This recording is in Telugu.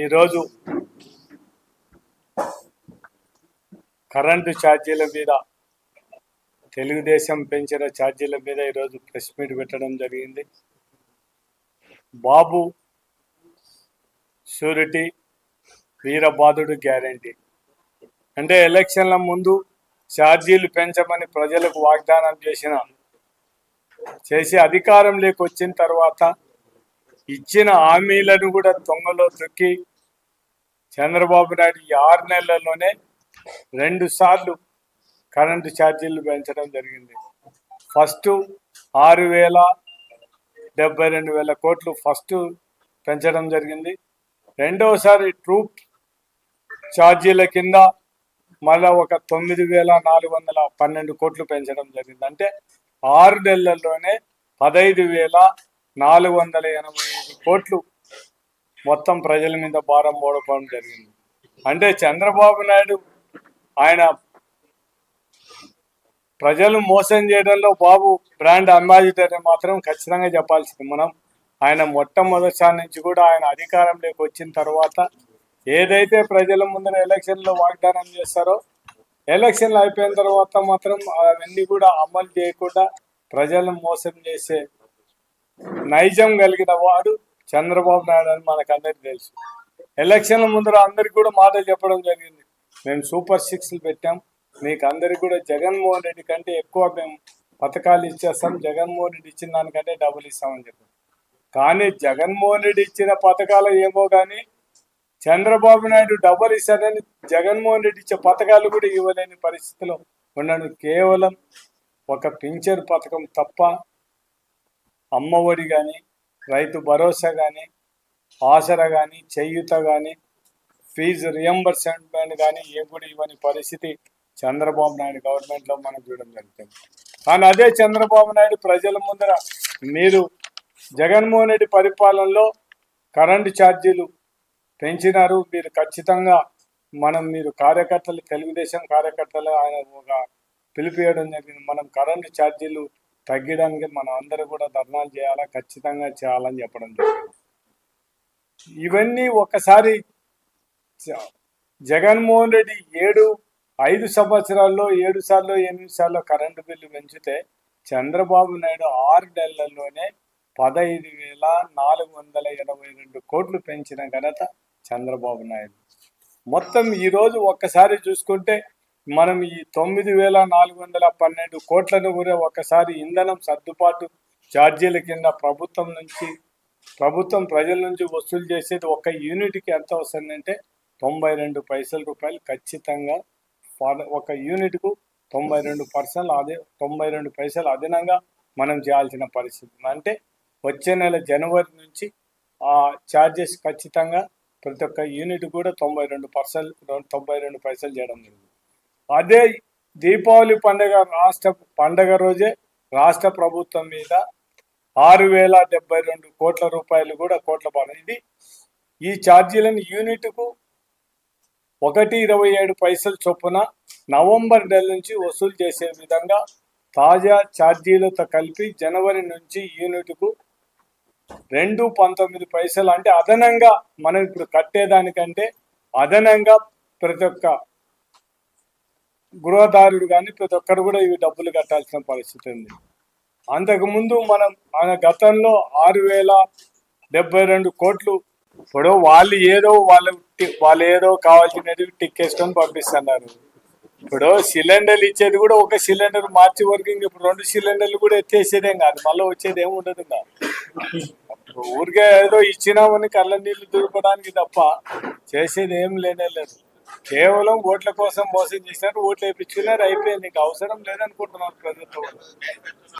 ఈరోజు కరెంటు ఛార్జీల మీద తెలుగుదేశం పెంచిన ఛార్జీల మీద ఈరోజు ప్రెస్ మీట్ పెట్టడం జరిగింది. బాబు షూరిటీ, వీరబాదుడు గ్యారంటీ అంటే ఎలక్షన్ల ముందు ఛార్జీలు పెంచమని ప్రజలకు వాగ్దానం చేసి అధికారంలోకి వచ్చిన తర్వాత ఇచ్చిన హామీలను కూడా దొంగలో తొక్కి చంద్రబాబు నాయుడు ఈ 6 నెలల్లోనే 2 సార్లు కరెంటు ఛార్జీలు పెంచడం జరిగింది. ఫస్ట్ 6,72,000 కోట్లు ఫస్ట్ పెంచడం జరిగింది. రెండవసారి ట్రూప్ ఛార్జీల కింద మళ్ళా ఒక 9,412 కోట్లు పెంచడం జరిగింది. అంటే 6 నెలల్లోనే 15,485 కోట్లు మొత్తం ప్రజల మీద భారం పోవడం జరిగింది. అంటే చంద్రబాబు నాయుడు ఆయన ప్రజలు మోసం చేయడంలో బాబు బ్రాండ్ అంబాసిడర్ మాత్రం ఖచ్చితంగా చెప్పాల్సింది. మనం ఆయన మొట్టమొదటిసారి నుంచి కూడా ఆయన అధికారంలోకి వచ్చిన తర్వాత ఏదైతే ప్రజల ముందర ఎలక్షన్లో వాగ్దానం చేస్తారో ఎలక్షన్లు అయిపోయిన తర్వాత మాత్రం అవన్నీ కూడా అమలు చేయకుండా ప్రజలను మోసం చేసే నైజం కలిగిన వాడు చంద్రబాబు నాయుడు అని మనకందరికి తెలుసు. ఎలక్షన్ల ముందర అందరికి కూడా మాటలు చెప్పడం జరిగింది. మేము సూపర్ 6లు పెట్టాం, మీకు అందరికి కూడా జగన్మోహన్ రెడ్డి కంటే ఎక్కువ మేము పథకాలు ఇచ్చేస్తాం, జగన్మోహన్ రెడ్డి ఇచ్చిన దానికంటే డబుల్ ఇస్తామని చెప్పాం. కానీ జగన్మోహన్ రెడ్డి ఇచ్చిన పథకాలు ఏమో కానీ చంద్రబాబు నాయుడు డబుల్ ఇస్తాడని జగన్మోహన్ రెడ్డి ఇచ్చే పథకాలు కూడా ఇవ్వలేని పరిస్థితిలో ఉన్నాడు. కేవలం ఒక పింఛన్ పథకం తప్ప అమ్మఒడి కానీ, రైతు భరోసా కానీ, ఆసరా కానీ, చేయూత కానీ, ఫీజు రియంబర్స్మెంట్ కానీ ఏం కూడా ఇవ్వని పరిస్థితి చంద్రబాబు నాయుడు గవర్నమెంట్లో మనం చూడడం జరుగుతుంది. కానీ అదే చంద్రబాబు నాయుడు ప్రజల ముందర మీరు జగన్మోహన్ రెడ్డి పరిపాలనలో కరెంటు ఛార్జీలు పెంచినారు, మీరు ఖచ్చితంగా మీరు కార్యకర్తలు, తెలుగుదేశం కార్యకర్తలు ఆయన ఒక పిలిపియడం జరిగింది. మనం కరెంటు ఛార్జీలు తగ్గడానికి మనం అందరూ కూడా ధర్నాలు చేయాలా, ఖచ్చితంగా చేయాలని చెప్పడం జరిగింది. ఇవన్నీ ఒకసారి జగన్మోహన్ రెడ్డి 5 సంవత్సరాల్లో 7 సార్లు 8 సార్లు కరెంటు బిల్లు పెంచితే చంద్రబాబు నాయుడు 6 నెలల్లోనే 15,482 కోట్లు పెంచిన ఘనత చంద్రబాబు నాయుడు. మొత్తం ఈరోజు ఒక్కసారి చూసుకుంటే మనం ఈ 9,412 కోట్లను కూడా ఒకసారి ఇంధనం సర్దుబాటు ఛార్జీల కింద ప్రభుత్వం ప్రజల నుంచి వసూలు చేసేది ఒక యూనిట్కి ఎంత వస్తుందంటే 92 పైసల రూపాయలు. ఖచ్చితంగా ఒక యూనిట్కు 92 పైసలు అదనంగా మనం చేయాల్సిన పరిస్థితి. అంటే వచ్చే నెల జనవరి నుంచి ఆ ఛార్జెస్ ఖచ్చితంగా ప్రతి ఒక్క యూనిట్ కూడా 92 పైసలు చేయడం జరిగింది. అదే దీపావళి పండగ రోజే రాష్ట్ర ప్రభుత్వం మీద 6,072 కోట్ల రూపాయలు కూడా కోట్ల భారం. ఈ ఛార్జీలను యూనిట్కు 1.27 పైసలు చొప్పున నవంబర్ నెల నుంచి వసూలు చేసే విధంగా తాజా ఛార్జీలతో కలిపి జనవరి నుంచి యూనిట్కు 2.19 పైసలు అంటే అదనంగా మనం ఇప్పుడు కట్టేదానికంటే అదనంగా ప్రతి ఒక్క గృహదారుడు కానీ ప్రతి ఒక్కరు కూడా ఇవి డబ్బులు కట్టాల్సిన పరిస్థితి ఉంది. అంతకుముందు మనం గతంలో 6,072 కోట్లు ఇప్పుడు వాళ్ళు ఏదో కావాల్సినవి టిక్కేసుకొని పంపిస్తున్నారు. ఇప్పుడు సిలిండర్లు ఇచ్చేది కూడా ఒక సిలిండర్ మార్చి వరకు ఇప్పుడు 2 సిలిండర్లు కూడా ఎత్తేసేదేం కాదు, మళ్ళీ వచ్చేది ఏమి ఉండదు. ఊరికే ఏదో ఇచ్చినామని కళ్ళ నీళ్లు దూరుకోవడానికి తప్ప చేసేది ఏం లేదు. కేవలం ఓట్ల కోసం మోసం చేసినారు, ఓట్లు వేయించుకున్నారు, అయిపోయింది. అవసరం లేదనుకుంటున్నారు ప్రజలతో.